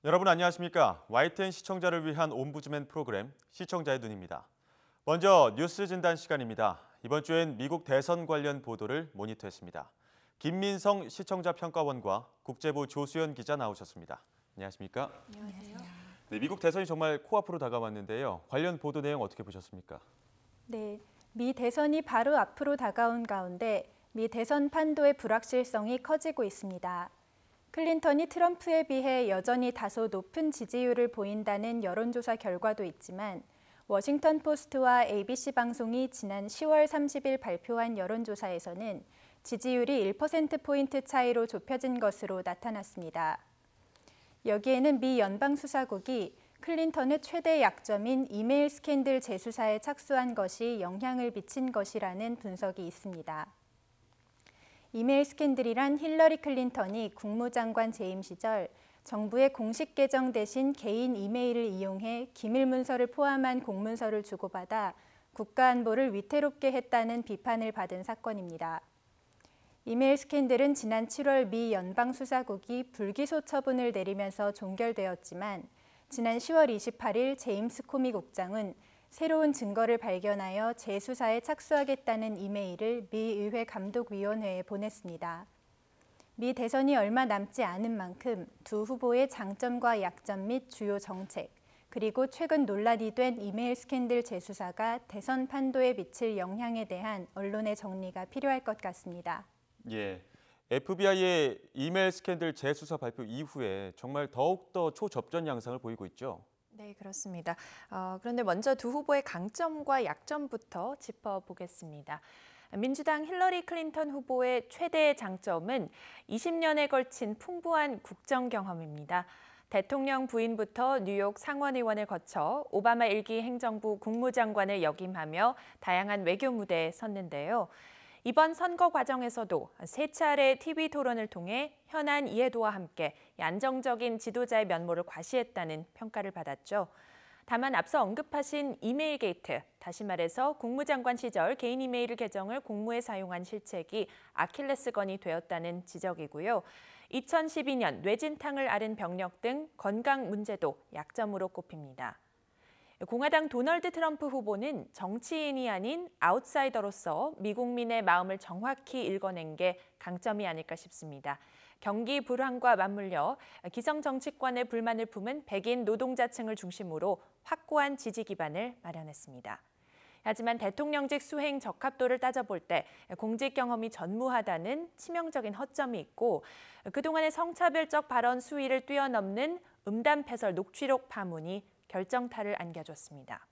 여러분 안녕하십니까? YTN 시청자를 위한 옴부즈맨 프로그램 시청자의 눈입니다. 먼저 뉴스 진단 시간입니다. 이번 주엔 미국 대선 관련 보도를 모니터했습니다. 김민성 시청자 평가원과 국제부 조수연 기자 나오셨습니다. 안녕하십니까? 안녕하세요. 네, 미국 대선이 정말 코앞으로 다가왔는데요. 관련 보도 내용 어떻게 보셨습니까? 네, 미 대선이 바로 앞으로 다가온 가운데 미 대선 판도의 불확실성이 커지고 있습니다. 클린턴이 트럼프에 비해 여전히 다소 높은 지지율을 보인다는 여론조사 결과도 있지만 워싱턴 포스트와 ABC 방송이 지난 10월 30일 발표한 여론조사에서는 지지율이 1%포인트 차이로 좁혀진 것으로 나타났습니다. 여기에는 미 연방수사국이 클린턴의 최대 약점인 이메일 스캔들 재수사에 착수한 것이 영향을 미친 것이라는 분석이 있습니다. 이메일 스캔들이란 힐러리 클린턴이 국무장관 재임 시절 정부의 공식 계정 대신 개인 이메일을 이용해 기밀 문서를 포함한 공문서를 주고받아 국가안보를 위태롭게 했다는 비판을 받은 사건입니다. 이메일 스캔들은 지난 7월 미 연방수사국이 불기소 처분을 내리면서 종결되었지만 지난 10월 28일 제임스 코미 국장은 새로운 증거를 발견하여 재수사에 착수하겠다는 이메일을 미 의회 감독위원회에 보냈습니다. 미 대선이 얼마 남지 않은 만큼 두 후보의 장점과 약점 및 주요 정책, 그리고 최근 논란이 된 이메일 스캔들 재수사가 대선 판도에 미칠 영향에 대한 언론의 정리가 필요할 것 같습니다. 예, FBI의 이메일 스캔들 재수사 발표 이후에 정말 더욱더 초접전 양상을 보이고 있죠. 네, 그렇습니다. 그런데 먼저 두 후보의 강점과 약점부터 짚어보겠습니다. 민주당 힐러리 클린턴 후보의 최대 장점은 20년에 걸친 풍부한 국정 경험입니다. 대통령 부인부터 뉴욕 상원의원을 거쳐 오바마 1기 행정부 국무장관을 역임하며 다양한 외교 무대에 섰는데요. 이번 선거 과정에서도 세 차례 TV 토론을 통해 현안 이해도와 함께 안정적인 지도자의 면모를 과시했다는 평가를 받았죠. 다만 앞서 언급하신 이메일 게이트, 다시 말해서 국무장관 시절 개인 이메일 계정을 공무에 사용한 실책이 아킬레스건이 되었다는 지적이고요. 2012년 뇌진탕을 앓은 병력 등 건강 문제도 약점으로 꼽힙니다. 공화당 도널드 트럼프 후보는 정치인이 아닌 아웃사이더로서 미국민의 마음을 정확히 읽어낸 게 강점이 아닐까 싶습니다. 경기 불황과 맞물려 기성 정치권의 불만을 품은 백인 노동자층을 중심으로 확고한 지지 기반을 마련했습니다. 하지만 대통령직 수행 적합도를 따져볼 때 공직 경험이 전무하다는 치명적인 허점이 있고 그동안의 성차별적 발언 수위를 뛰어넘는 음담패설 녹취록 파문이 결정타를 안겨줬습니다.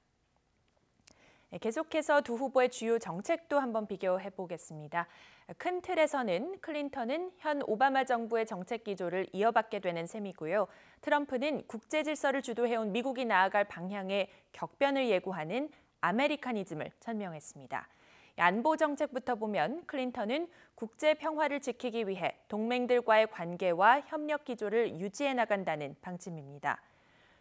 계속해서 두 후보의 주요 정책도 한번 비교해 보겠습니다. 큰 틀에서는 클린턴은 현 오바마 정부의 정책 기조를 이어받게 되는 셈이고요. 트럼프는 국제 질서를 주도해온 미국이 나아갈 방향의 격변을 예고하는 아메리카니즘을 천명했습니다. 안보 정책부터 보면 클린턴은 국제 평화를 지키기 위해 동맹들과의 관계와 협력 기조를 유지해 나간다는 방침입니다.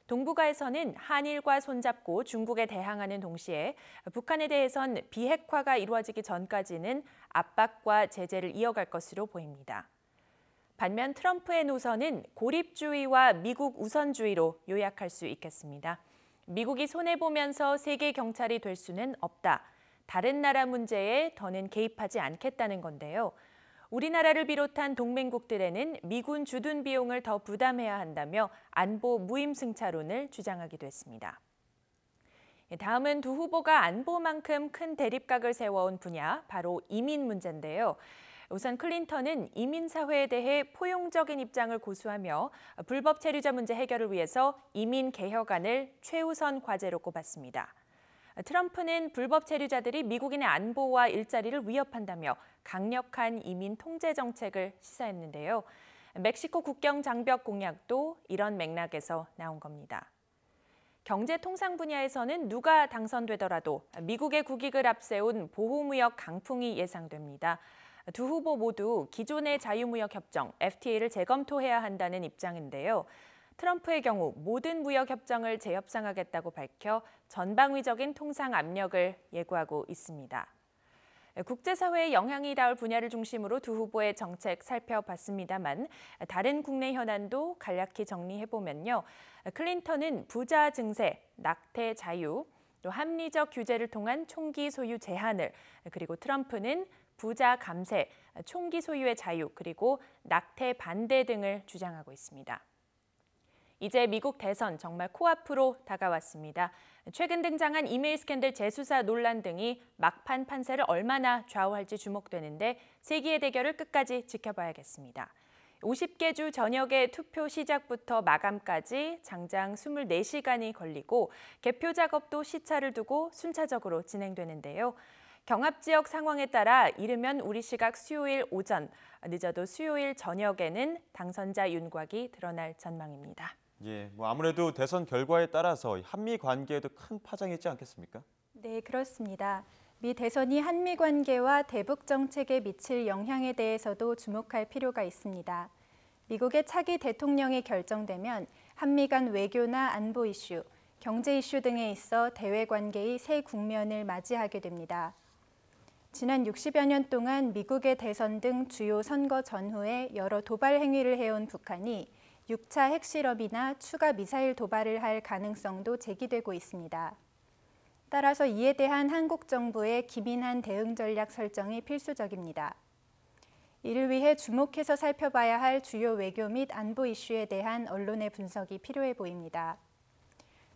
동북아에서는 한일과 손잡고 중국에 대항하는 동시에 북한에 대해선 비핵화가 이루어지기 전까지는 압박과 제재를 이어갈 것으로 보입니다. 반면 트럼프의 노선은 고립주의와 미국 우선주의로 요약할 수 있겠습니다. 미국이 손해보면서 세계 경찰이 될 수는 없다. 다른 나라 문제에 더는 개입하지 않겠다는 건데요. 우리나라를 비롯한 동맹국들에는 미군 주둔 비용을 더 부담해야 한다며 안보 무임승차론을 주장하기도 했습니다. 다음은 두 후보가 안보만큼 큰 대립각을 세워온 분야, 바로 이민 문제인데요. 우선 클린턴은 이민 사회에 대해 포용적인 입장을 고수하며 불법 체류자 문제 해결을 위해서 이민 개혁안을 최우선 과제로 꼽았습니다. 트럼프는 불법 체류자들이 미국인의 안보와 일자리를 위협한다며 강력한 이민 통제 정책을 시사했는데요. 멕시코 국경 장벽 공약도 이런 맥락에서 나온 겁니다. 경제 통상 분야에서는 누가 당선되더라도 미국의 국익을 앞세운 보호무역 강풍이 예상됩니다. 두 후보 모두 기존의 자유무역 협정 FTA를 재검토해야 한다는 입장인데요. 트럼프의 경우 모든 무역 협정을 재협상하겠다고 밝혀 전방위적인 통상 압력을 예고하고 있습니다. 국제사회에 영향이 닿을 분야를 중심으로 두 후보의 정책 살펴봤습니다만 다른 국내 현안도 간략히 정리해보면요. 클린턴은 부자 증세, 낙태 자유, 또 합리적 규제를 통한 총기 소유 제한을, 그리고 트럼프는 부자 감세, 총기 소유의 자유, 그리고 낙태 반대 등을 주장하고 있습니다. 이제 미국 대선 정말 코앞으로 다가왔습니다. 최근 등장한 이메일 스캔들 재수사 논란 등이 막판 판세를 얼마나 좌우할지 주목되는데 세기의 대결을 끝까지 지켜봐야겠습니다. 50개 주 전역의 투표 시작부터 마감까지 장장 24시간이 걸리고 개표 작업도 시차를 두고 순차적으로 진행되는데요. 경합 지역 상황에 따라 이르면 우리 시각 수요일 오전, 늦어도 수요일 저녁에는 당선자 윤곽이 드러날 전망입니다. 예, 아무래도 대선 결과에 따라서 한미 관계에도 큰 파장이 있지 않겠습니까? 네, 그렇습니다. 미 대선이 한미 관계와 대북 정책에 미칠 영향에 대해서도 주목할 필요가 있습니다. 미국의 차기 대통령이 결정되면 한미 간 외교나 안보 이슈, 경제 이슈 등에 있어 대외 관계의 새 국면을 맞이하게 됩니다. 지난 60여 년 동안 미국의 대선 등 주요 선거 전후에 여러 도발 행위를 해온 북한이 6차 핵실험이나 추가 미사일 도발을 할 가능성도 제기되고 있습니다. 따라서 이에 대한 한국 정부의 기민한 대응 전략 설정이 필수적입니다. 이를 위해 주목해서 살펴봐야 할 주요 외교 및 안보 이슈에 대한 언론의 분석이 필요해 보입니다.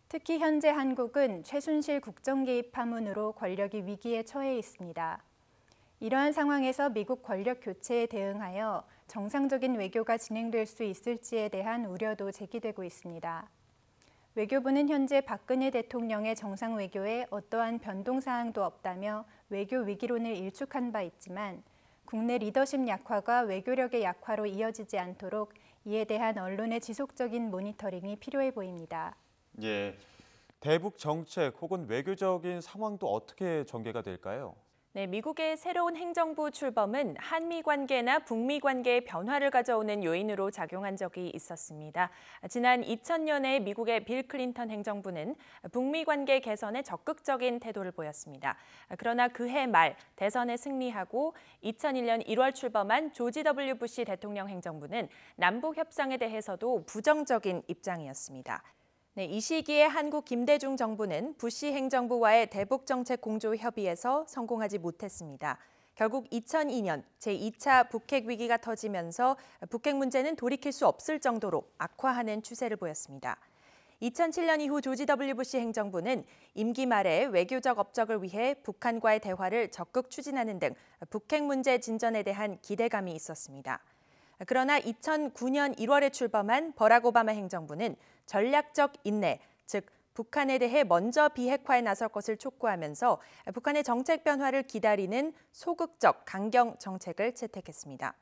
특히 현재 한국은 최순실 국정 개입 파문으로 권력이 위기에 처해 있습니다. 이러한 상황에서 미국 권력 교체에 대응하여 정상적인 외교가 진행될 수 있을지에 대한 우려도 제기되고 있습니다. 외교부는 현재 박근혜 대통령의 정상 외교에 어떠한 변동 사항도 없다며 외교 위기론을 일축한 바 있지만 국내 리더십 약화가 외교력의 약화로 이어지지 않도록 이에 대한 언론의 지속적인 모니터링이 필요해 보입니다. 예, 대북 정책 혹은 외교적인 상황도 어떻게 전개가 될까요? 네, 미국의 새로운 행정부 출범은 한미 관계나 북미 관계의 변화를 가져오는 요인으로 작용한 적이 있었습니다. 지난 2000년에 미국의 빌 클린턴 행정부는 북미 관계 개선에 적극적인 태도를 보였습니다. 그러나 그해 말 대선에 승리하고 2001년 1월 출범한 조지 W. 부시 대통령 행정부는 남북 협상에 대해서도 부정적인 입장이었습니다. 네, 이 시기에 한국 김대중 정부는 부시 행정부와의 대북 정책 공조 협의에서 성공하지 못했습니다. 결국 2002년 제2차 북핵 위기가 터지면서 북핵 문제는 돌이킬 수 없을 정도로 악화하는 추세를 보였습니다. 2007년 이후 조지 W. 부시 행정부는 임기 말에 외교적 업적을 위해 북한과의 대화를 적극 추진하는 등 북핵 문제 진전에 대한 기대감이 있었습니다. 그러나 2009년 1월에 출범한 버락 오바마 행정부는 전략적 인내, 즉 북한에 대해 먼저 비핵화에 나설 것을 촉구하면서 북한의 정책 변화를 기다리는 소극적 강경 정책을 채택했습니다.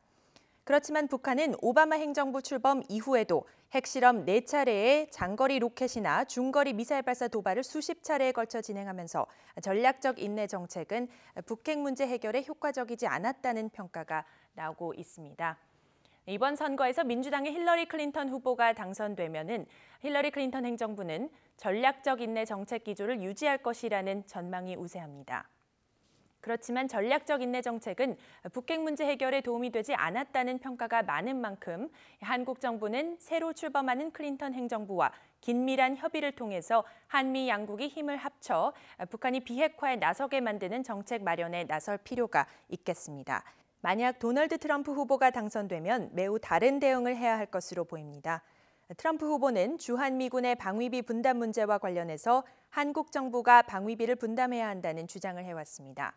그렇지만 북한은 오바마 행정부 출범 이후에도 핵실험 4차례의 장거리 로켓이나 중거리 미사일 발사 도발을 수십 차례에 걸쳐 진행하면서 전략적 인내 정책은 북핵 문제 해결에 효과적이지 않았다는 평가가 나오고 있습니다. 이번 선거에서 민주당의 힐러리 클린턴 후보가 당선되면은 힐러리 클린턴 행정부는 전략적 인내 정책 기조를 유지할 것이라는 전망이 우세합니다. 그렇지만 전략적 인내 정책은 북핵 문제 해결에 도움이 되지 않았다는 평가가 많은 만큼 한국 정부는 새로 출범하는 클린턴 행정부와 긴밀한 협의를 통해서 한미 양국이 힘을 합쳐 북한이 비핵화에 나서게 만드는 정책 마련에 나설 필요가 있겠습니다. 만약 도널드 트럼프 후보가 당선되면 매우 다른 대응을 해야 할 것으로 보입니다. 트럼프 후보는 주한미군의 방위비 분담 문제와 관련해서 한국 정부가 방위비를 분담해야 한다는 주장을 해왔습니다.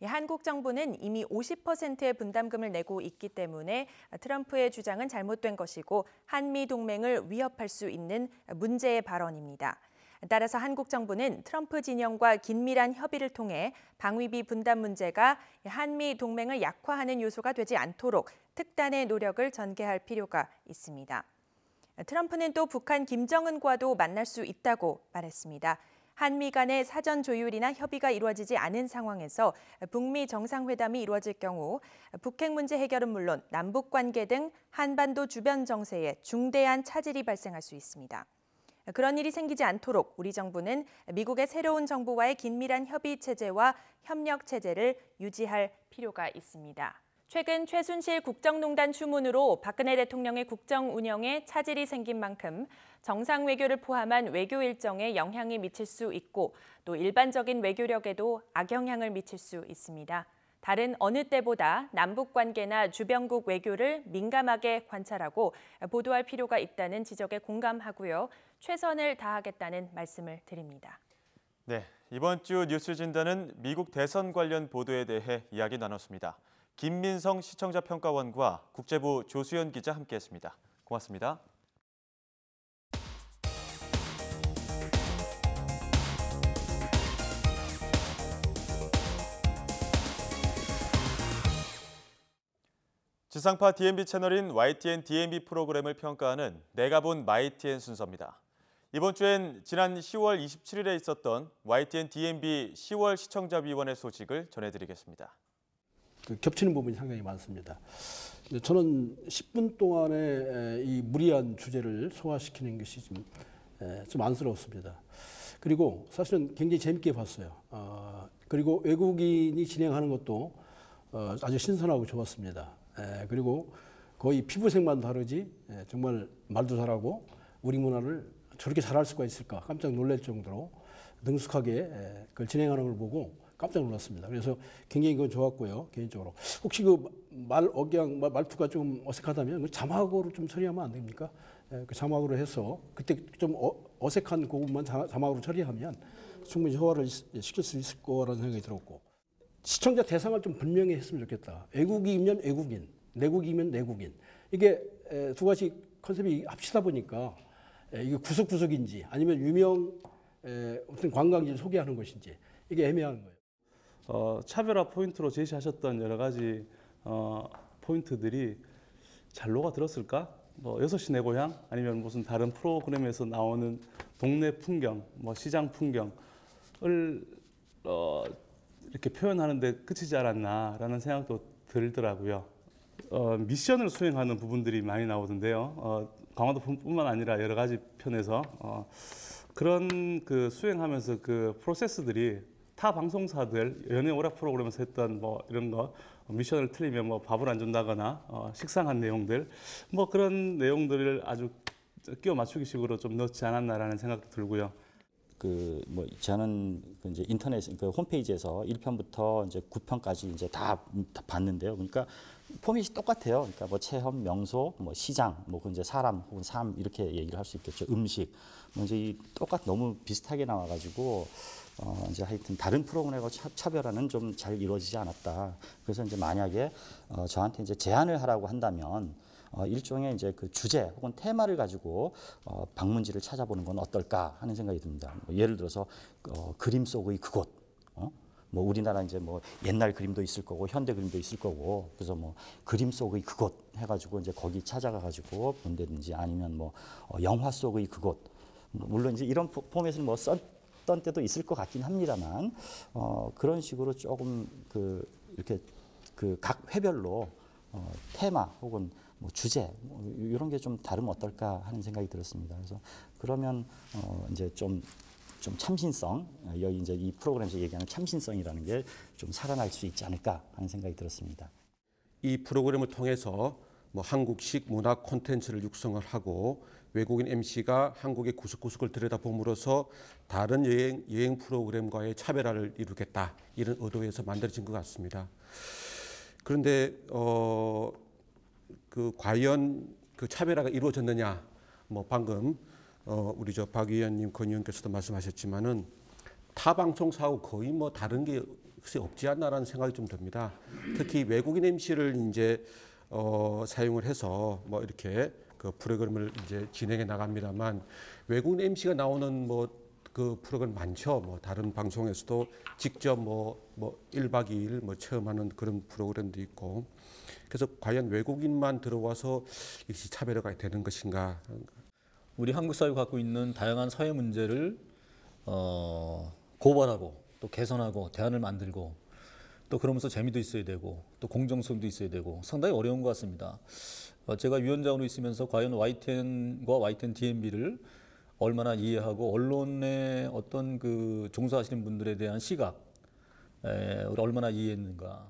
한국 정부는 이미 50%의 분담금을 내고 있기 때문에 트럼프의 주장은 잘못된 것이고 한미 동맹을 위협할 수 있는 문제의 발언입니다. 따라서 한국 정부는 트럼프 진영과 긴밀한 협의를 통해 방위비 분담 문제가 한미 동맹을 약화하는 요소가 되지 않도록 특단의 노력을 전개할 필요가 있습니다. 트럼프는 또 북한 김정은과도 만날 수 있다고 말했습니다. 한미 간의 사전 조율이나 협의가 이루어지지 않은 상황에서 북미 정상회담이 이루어질 경우 북핵 문제 해결은 물론 남북 관계 등 한반도 주변 정세에 중대한 차질이 발생할 수 있습니다. 그런 일이 생기지 않도록 우리 정부는 미국의 새로운 정부와의 긴밀한 협의 체제와 협력 체제를 유지할 필요가 있습니다. 최근 최순실 국정농단 추문으로 박근혜 대통령의 국정 운영에 차질이 생긴 만큼 정상 외교를 포함한 외교 일정에 영향이 미칠 수 있고 또 일반적인 외교력에도 악영향을 미칠 수 있습니다. 다른 어느 때보다 남북 관계나 주변국 외교를 민감하게 관찰하고 보도할 필요가 있다는 지적에 공감하고요. 최선을 다하겠다는 말씀을 드립니다. 네, 이번 주 뉴스 진단은 미국 대선 관련 보도에 대해 이야기 나눴습니다. 김민성 시청자 평가원과 국제부 조수연 기자 함께했습니다. 고맙습니다. 지상파 DMB 채널인 YTN DMB 프로그램을 평가하는 내가 본 YTN 순서입니다. 이번 주엔 지난 10월 27일에 있었던 YTN DMB 10월 시청자위원회 소식을 전해드리겠습니다. 겹치는 부분이 상당히 많습니다. 저는 10분 동안에 이 무리한 주제를 소화시키는 것이 좀 안쓰러웠습니다. 그리고 사실은 굉장히 재밌게 봤어요. 그리고 외국인이 진행하는 것도 아주 신선하고 좋았습니다. 그리고 거의 피부색만 다르지 정말 말도 잘하고 우리 문화를 저렇게 잘할 수가 있을까 깜짝 놀랄 정도로 능숙하게 그걸 진행하는 걸 보고 깜짝 놀랐습니다. 그래서 굉장히 그건 좋았고요. 개인적으로 혹시 그 말 억양 말투가 좀 어색하다면 자막으로 좀 처리하면 안 됩니까? 그 자막으로 해서 그때 좀 어색한 그 부분만 자막으로 처리하면 충분히 소화를 시킬 수 있을 거라는 생각이 들었고, 시청자 대상을 좀 분명히 했으면 좋겠다. 애국이면 애국인, 내국이면 내국인. 이게 두 가지 컨셉이 합치다 보니까 이게 구석구석인지 아니면 유명 어떤 관광지를 소개하는 것인지 이게 애매한 거예요. 차별화 포인트로 제시하셨던 여러 가지 포인트들이 잘 녹아들었을까? 뭐 6시 내 고향 아니면 무슨 다른 프로그램에서 나오는 동네 풍경, 뭐 시장 풍경을 이렇게 표현하는 데 그치지 않았나라는 생각도 들더라고요. 미션을 수행하는 부분들이 많이 나오던데요. 강화도뿐만 아니라 여러 가지 편에서 그런 그 수행하면서 그 프로세스들이 타 방송사들 연예 오락 프로그램에서 했던 뭐 이런 거 미션을 틀리면 뭐 밥을 안 준다거나 식상한 내용들 뭐 그런 내용들을 아주 끼워 맞추기 식으로 좀 넣지 않았나라는 생각도 들고요. 저는 이제 인터넷 홈페이지에서 1편부터 이제 9편까지 이제 다 봤는데요. 그러니까 포맷이 똑같아요. 그러니까 뭐 체험, 명소, 뭐 시장, 뭐 이제 사람 혹은 삶 이렇게 얘기를 할 수 있겠죠. 음식, 뭐 이제 너무 비슷하게 나와가지고 이제 하여튼 다른 프로그램하고 차별화는 좀 잘 이루어지지 않았다. 그래서 이제 만약에 저한테 이제 제안을 하라고 한다면. 일종의 이제 그 주제 혹은 테마를 가지고 방문지를 찾아보는 건 어떨까 하는 생각이 듭니다. 뭐 예를 들어서 그림 속의 그곳, 뭐 우리나라 이제 뭐 옛날 그림도 있을 거고 현대 그림도 있을 거고 그래서 뭐 그림 속의 그곳 해가지고 이제 거기 찾아가 가지고 본다든지 아니면 뭐 영화 속의 그곳, 물론 이제 이런 포맷을 뭐 썼던 때도 있을 것 같긴 합니다만 그런 식으로 조금 이렇게 각 회별로 테마 혹은 뭐 주제 이런 게 좀 다르면 어떨까 하는 생각이 들었습니다. 그래서 그러면 이제 좀 참신성, 여기 이제 이 프로그램에서 얘기하는 참신성이라는 게 좀 살아날 수 있지 않을까 하는 생각이 들었습니다. 이 프로그램을 통해서 뭐 한국식 문화 콘텐츠를 육성을 하고 외국인 MC가 한국의 구석구석을 들여다봄으로써 다른 여행 프로그램과의 차별화를 이루겠다 이런 의도에서 만들어진 것 같습니다. 그런데 과연 그 차별화가 이루어졌느냐? 뭐 방금 우리 박 의원님, 권 의원께서도 말씀하셨지만은 타 방송사하고 거의 뭐 다른 게 없지 않나라는 생각이 좀 듭니다. 특히 외국인 MC를 이제 사용을 해서 뭐 이렇게 그 프로그램을 이제 진행해 나갑니다만 외국인 MC가 나오는 그 프로그램 많죠. 뭐 다른 방송에서도 직접 뭐 1박 2일 뭐 체험하는 그런 프로그램도 있고. 그래서 과연 외국인만 들어와서 이것이 차별화가 되는 것인가? 우리 한국 사회가 갖고 있는 다양한 사회 문제를 고발하고 또 개선하고 대안을 만들고 또 그러면서 재미도 있어야 되고 또 공정성도 있어야 되고 상당히 어려운 것 같습니다. 제가 위원장으로 있으면서 과연 YTN과 YTN DMB를 얼마나 이해하고 언론의 어떤 그 종사하시는 분들에 대한 시각 얼마나 이해했는가.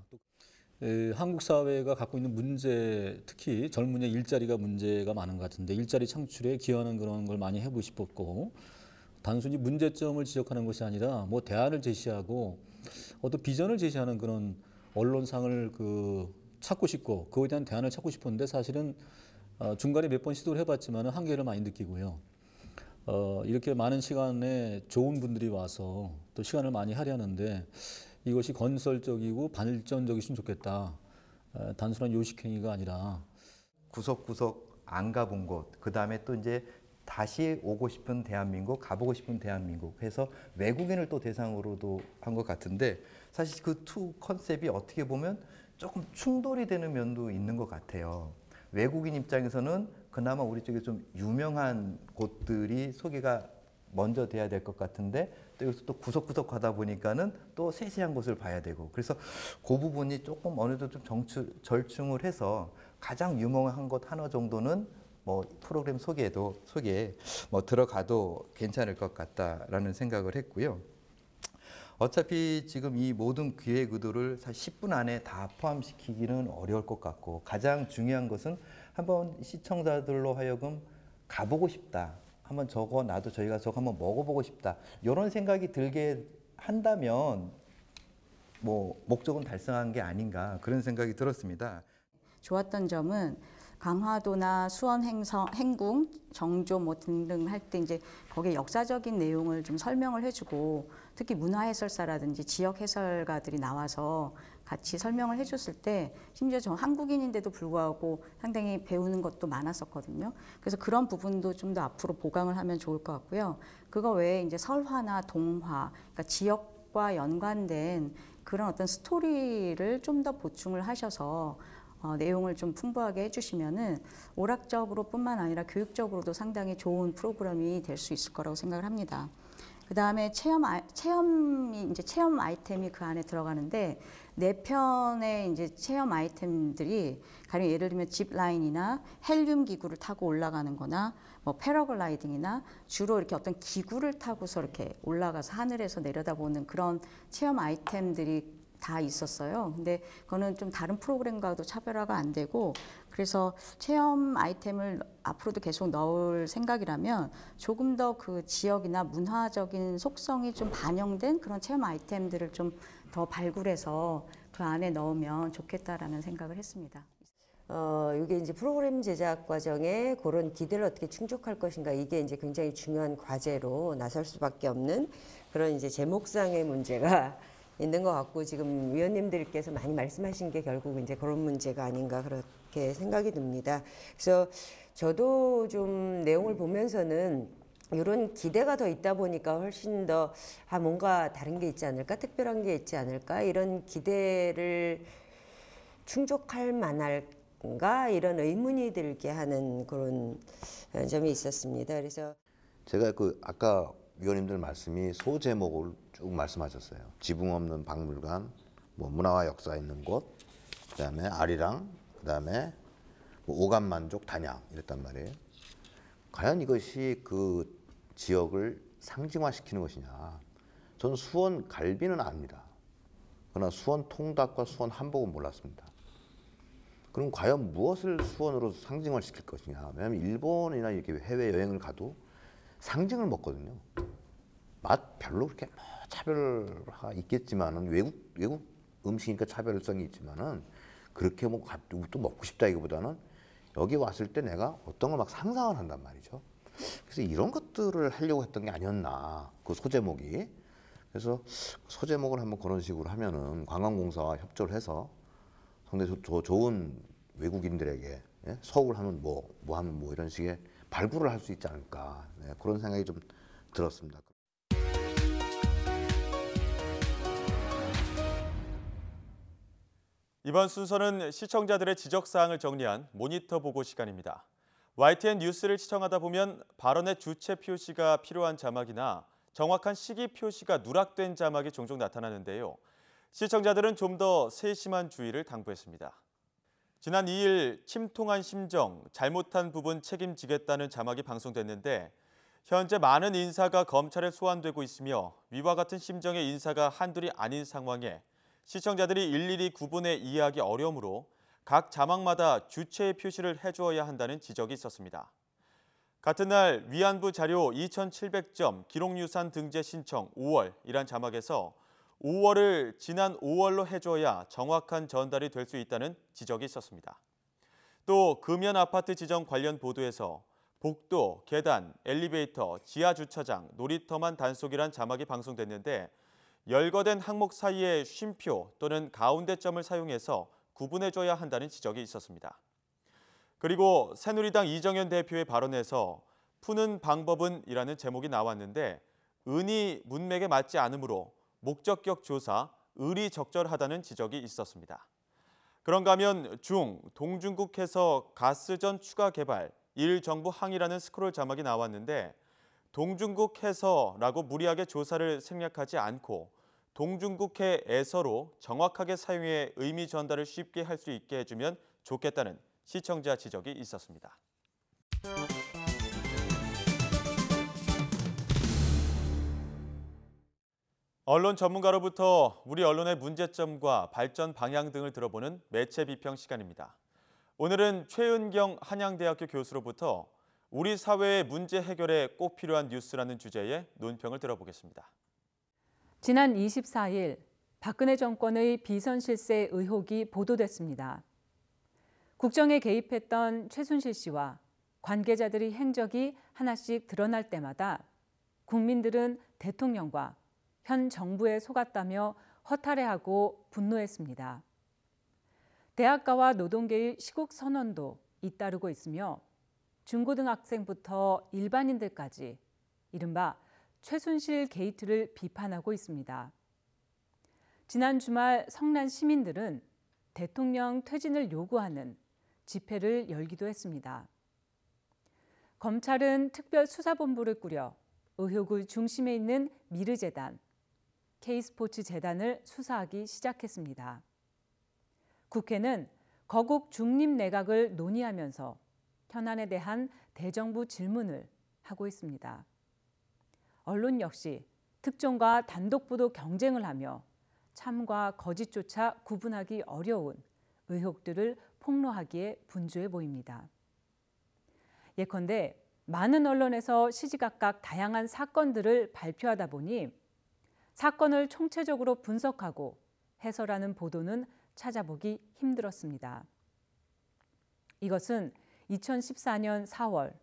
한국 사회가 갖고 있는 문제, 특히 젊은이의 일자리가 문제가 많은 것 같은데 일자리 창출에 기여하는 그런 걸 많이 해보고 싶었고 단순히 문제점을 지적하는 것이 아니라 뭐 대안을 제시하고 어떤 비전을 제시하는 그런 언론상을 찾고 싶고 그거에 대한 대안을 찾고 싶었는데 사실은 중간에 몇 번 시도를 해봤지만 한계를 많이 느끼고요. 이렇게 많은 시간에 좋은 분들이 와서 또 시간을 많이 할애하는데 이것이 건설적이고 발전적이었으면 좋겠다. 단순한 요식행위가 아니라 구석구석 안 가본 곳, 그 다음에 또 이제 다시 오고 싶은 대한민국, 가보고 싶은 대한민국 해서 외국인을 또 대상으로도 한 것 같은데 사실 그 투 컨셉이 어떻게 보면 조금 충돌이 되는 면도 있는 것 같아요. 외국인 입장에서는 그나마 우리 쪽에 좀 유명한 곳들이 소개가 먼저 돼야 될 것 같은데 또 여기서 또 구석구석 가다 보니까는 또 세세한 곳을 봐야 되고 그래서 그 부분이 조금 어느 정도 좀 절충을 해서 가장 유명한 곳 하나 정도는 뭐 프로그램 소개에 뭐 들어가도 괜찮을 것 같다라는 생각을 했고요. 어차피 지금 이 모든 기획 의도를 사실 10분 안에 다 포함시키기는 어려울 것 같고 가장 중요한 것은 한번 시청자들로 하여금 가보고 싶다. 한번 저거 나도 저희가 저거 한번 먹어보고 싶다. 이런 생각이 들게 한다면 뭐 목적은 달성한 게 아닌가 그런 생각이 들었습니다. 좋았던 점은 강화도나 수원 행궁, 정조 뭐 등등 할 때 이제 거기에 역사적인 내용을 좀 설명을 해주고 특히 문화 해설사라든지 지역 해설가들이 나와서 같이 설명을 해줬을 때 심지어 저 한국인인데도 불구하고 상당히 배우는 것도 많았었거든요. 그래서 그런 부분도 좀 더 앞으로 보강을 하면 좋을 것 같고요. 그거 외에 이제 설화나 동화, 그러니까 지역과 연관된 그런 어떤 스토리를 좀 더 보충을 하셔서 내용을 좀 풍부하게 해주시면은 오락적으로뿐만 아니라 교육적으로도 상당히 좋은 프로그램이 될 수 있을 거라고 생각을 합니다. 그 다음에 체험 아이템이 그 안에 들어가는데 4편의 이제 체험 아이템들이 가령 예를 들면 짚라인이나 헬륨 기구를 타고 올라가는 거나 뭐 패러글라이딩이나 주로 이렇게 어떤 기구를 타고서 이렇게 올라가서 하늘에서 내려다보는 그런 체험 아이템들이 다 있었어요. 근데 그거는 좀 다른 프로그램과도 차별화가 안 되고 그래서 체험 아이템을 앞으로도 계속 넣을 생각이라면 조금 더 그 지역이나 문화적인 속성이 좀 반영된 그런 체험 아이템들을 좀 더 발굴해서 그 안에 넣으면 좋겠다라는 생각을 했습니다. 이게 이제 프로그램 제작 과정에 그런 기대를 어떻게 충족할 것인가 이게 이제 굉장히 중요한 과제로 나설 수밖에 없는 그런 이제 제목상의 문제가 있는 것 같고 지금 위원님들께서 많이 말씀하신 게 결국 이제 그런 문제가 아닌가 그렇게 생각이 듭니다. 그래서 저도 좀 내용을 보면서는 이런 기대가 더 있다 보니까 훨씬 더 뭔가 다른 게 있지 않을까, 특별한 게 있지 않을까 이런 기대를 충족할 만할까 이런 의문이 들게 하는 그런 점이 있었습니다. 그래서 제가 아까 위원님들 말씀이 소제목을 쭉 말씀하셨어요. 지붕 없는 박물관, 뭐 문화와 역사 있는 곳, 그다음에 아리랑, 그다음에 뭐 오감만족 단양 이랬단 말이에요. 과연 이것이 그 지역을 상징화시키는 것이냐? 저는 수원 갈비는 압니다. 그러나 수원 통닭과 수원 한복은 몰랐습니다. 그럼 과연 무엇을 수원으로 상징화시킬 것이냐? 왜냐하면 일본이나 이렇게 해외 여행을 가도 상징을 먹거든요. 맛 별로 그렇게 차별화가 있겠지만은 외국 음식이니까 차별성이 있지만은 그렇게 뭐 또 먹고 싶다 이거보다는 여기 왔을 때 내가 어떤 걸 막 상상을 한단 말이죠. 그래서 이런 것들을 하려고 했던 게 아니었나 그 소제목이. 그래서 소제목을 한번 그런 식으로 하면은 관광공사와 협조를 해서 상당히 좋은 외국인들에게 서울 하면 뭐 하면 뭐 이런 식의 발굴을 할 수 있지 않을까 그런 생각이 좀 들었습니다. 이번 순서는 시청자들의 지적사항을 정리한 모니터 보고 시간입니다. YTN 뉴스를 시청하다 보면 발언의 주체 표시가 필요한 자막이나 정확한 시기 표시가 누락된 자막이 종종 나타나는데요. 시청자들은 좀 더 세심한 주의를 당부했습니다. 지난 2일 침통한 심정, 잘못한 부분 책임지겠다는 자막이 방송됐는데 현재 많은 인사가 검찰에 소환되고 있으며 위와 같은 심정의 인사가 한둘이 아닌 상황에 시청자들이 일일이 구분해 이해하기 어려우므로 각 자막마다 주체의 표시를 해주어야 한다는 지적이 있었습니다. 같은 날 위안부 자료 2,700점 기록유산 등재 신청 5월이란 자막에서 5월을 지난 5월로 해줘야 정확한 전달이 될 수 있다는 지적이 있었습니다. 또 금연 아파트 지정 관련 보도에서 복도, 계단, 엘리베이터, 지하 주차장, 놀이터만 단속이란 자막이 방송됐는데 열거된 항목 사이에 쉼표 또는 가운데 점을 사용해서 구분해줘야 한다는 지적이 있었습니다. 그리고 새누리당 이정현 대표의 발언에서 푸는 방법은 이라는 제목이 나왔는데 은이 문맥에 맞지 않으므로 목적격 조사, 의리적절하다는 지적이 있었습니다. 그런가 하면 동중국해서 가스전 추가 개발, 1정부 항의라는 스크롤 자막이 나왔는데 동중국해서라고 무리하게 조사를 생략하지 않고 동중국해에서로 정확하게 사용해 의미 전달을 쉽게 할 수 있게 해주면 좋겠다는 시청자 지적이 있었습니다. 언론 전문가로부터 우리 언론의 문제점과 발전 방향 등을 들어보는 매체 비평 시간입니다. 오늘은 최은경 한양대학교 교수로부터 우리 사회의 문제 해결에 꼭 필요한 뉴스라는 주제의 논평을 들어보겠습니다. 지난 24일 박근혜 정권의 비선 실세 의혹이 보도됐습니다. 국정에 개입했던 최순실 씨와 관계자들의 행적이 하나씩 드러날 때마다 국민들은 대통령과 현 정부에 속았다며 허탈해하고 분노했습니다. 대학가와 노동계의 시국 선언도 잇따르고 있으며 중고등학생부터 일반인들까지 이른바 최순실 게이트를 비판하고 있습니다. 지난 주말 성난 시민들은 대통령 퇴진을 요구하는 집회를 열기도 했습니다. 검찰은 특별수사본부를 꾸려 의혹의 중심에 있는 미르재단, K스포츠재단을 수사하기 시작했습니다. 국회는 거국 중립내각을 논의하면서 현안에 대한 대정부 질문을 하고 있습니다. 언론 역시 특종과 단독보도 경쟁을 하며 참과 거짓조차 구분하기 어려운 의혹들을 폭로하기에 분주해 보입니다. 예컨대 많은 언론에서 시시각각 다양한 사건들을 발표하다 보니 사건을 총체적으로 분석하고 해설하는 보도는 찾아보기 힘들었습니다. 이것은 2014년 4월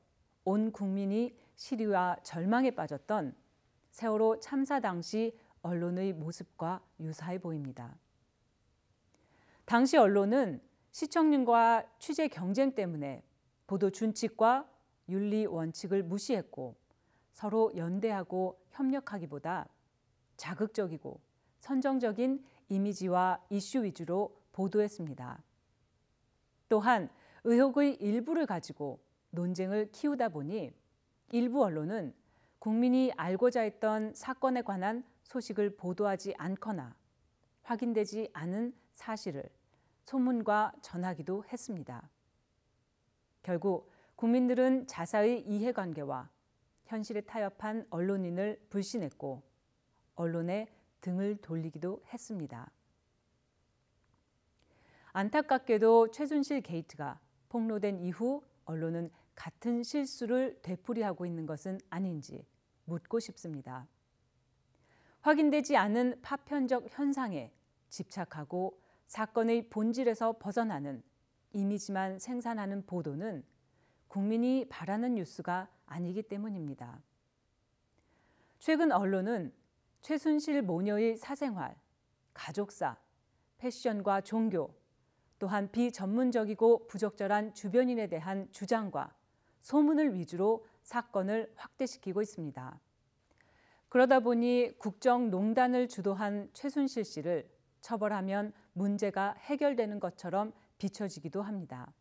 온 국민이 시리와 절망에 빠졌던 세월호 참사 당시 언론의 모습과 유사해 보입니다. 당시 언론은 시청률과 취재 경쟁 때문에 보도 준칙과 윤리 원칙을 무시했고 서로 연대하고 협력하기보다 자극적이고 선정적인 이미지와 이슈 위주로 보도했습니다. 또한 의혹의 일부를 가지고 논쟁을 키우다 보니 일부 언론은 국민이 알고자 했던 사건에 관한 소식을 보도하지 않거나 확인되지 않은 사실을 소문과 전하기도 했습니다. 결국 국민들은 자사의 이해관계와 현실에 타협한 언론인을 불신했고 언론에 등을 돌리기도 했습니다. 안타깝게도 최순실 게이트가 폭로된 이후 언론은 같은 실수를 되풀이하고 있는 것은 아닌지 묻고 싶습니다. 확인되지 않은 파편적 현상에 집착하고 사건의 본질에서 벗어나는 이미지만 생산하는 보도는 국민이 바라는 뉴스가 아니기 때문입니다. 최근 언론은 최순실 모녀의 사생활, 가족사, 패션과 종교, 또한 비전문적이고 부적절한 주변인에 대한 주장과 소문을 위주로 사건을 확대시키고 있습니다. 그러다 보니 국정농단을 주도한 최순실 씨를 처벌하면 문제가 해결되는 것처럼 비춰지기도 합니다.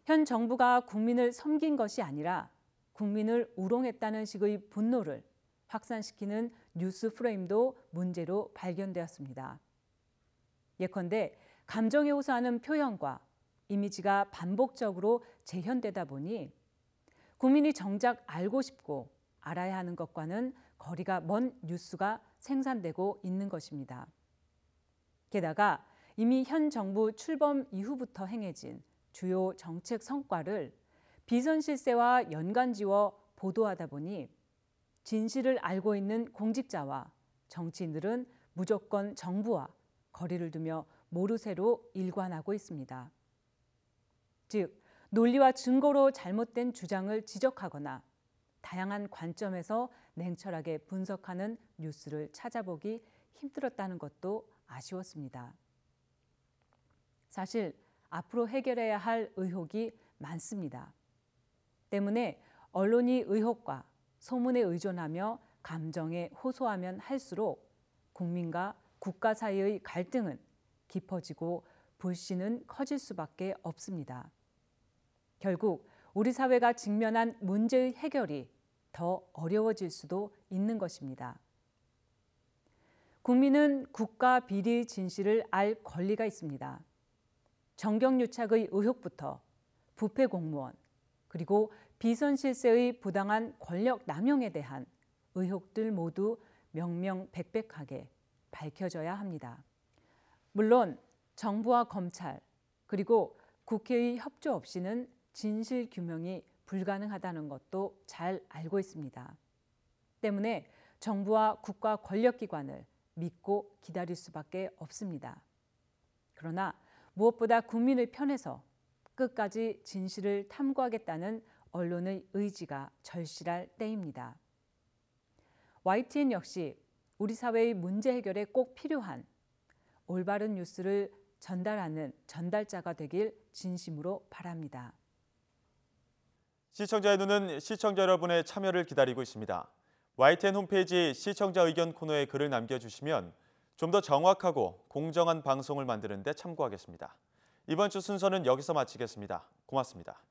현 정부가 국민을 섬긴 것이 아니라 국민을 우롱했다는 식의 분노를 확산시키는 뉴스 프레임도 문제로 발견되었습니다. 예컨대 감정에 호소하는 표현과 이미지가 반복적으로 재현되다 보니 국민이 정작 알고 싶고 알아야 하는 것과는 거리가 먼 뉴스가 생산되고 있는 것입니다. 게다가 이미 현 정부 출범 이후부터 행해진 주요 정책 성과를 비선실세와 연관지어 보도하다 보니 진실을 알고 있는 공직자와 정치인들은 무조건 정부와 거리를 두며 모르쇠로 일관하고 있습니다. 즉, 논리와 증거로 잘못된 주장을 지적하거나 다양한 관점에서 냉철하게 분석하는 뉴스를 찾아보기 힘들었다는 것도 아쉬웠습니다. 사실 앞으로 해결해야 할 의혹이 많습니다. 때문에 언론이 의혹과 소문에 의존하며 감정에 호소하면 할수록 국민과 국가 사이의 갈등은 깊어지고 불신은 커질 수밖에 없습니다. 결국 우리 사회가 직면한 문제의 해결이 더 어려워질 수도 있는 것입니다. 국민은 국가 비리 진실을 알 권리가 있습니다. 정경유착의 의혹부터 부패 공무원, 그리고 비선실세의 부당한 권력 남용에 대한 의혹들 모두 명명백백하게 밝혀져야 합니다. 물론 정부와 검찰, 그리고 국회의 협조 없이는 진실 규명이 불가능하다는 것도 잘 알고 있습니다. 때문에 정부와 국가 권력기관을 믿고 기다릴 수밖에 없습니다. 그러나 무엇보다 국민의 편에서 끝까지 진실을 탐구하겠다는 언론의 의지가 절실할 때입니다. YTN 역시 우리 사회의 문제 해결에 꼭 필요한 올바른 뉴스를 전달하는 전달자가 되길 진심으로 바랍니다. 시청자의 눈은 시청자 여러분의 참여를 기다리고 있습니다. YTN 홈페이지 시청자 의견 코너에 글을 남겨주시면 좀 더 정확하고 공정한 방송을 만드는 데 참고하겠습니다. 이번 주 순서는 여기서 마치겠습니다. 고맙습니다.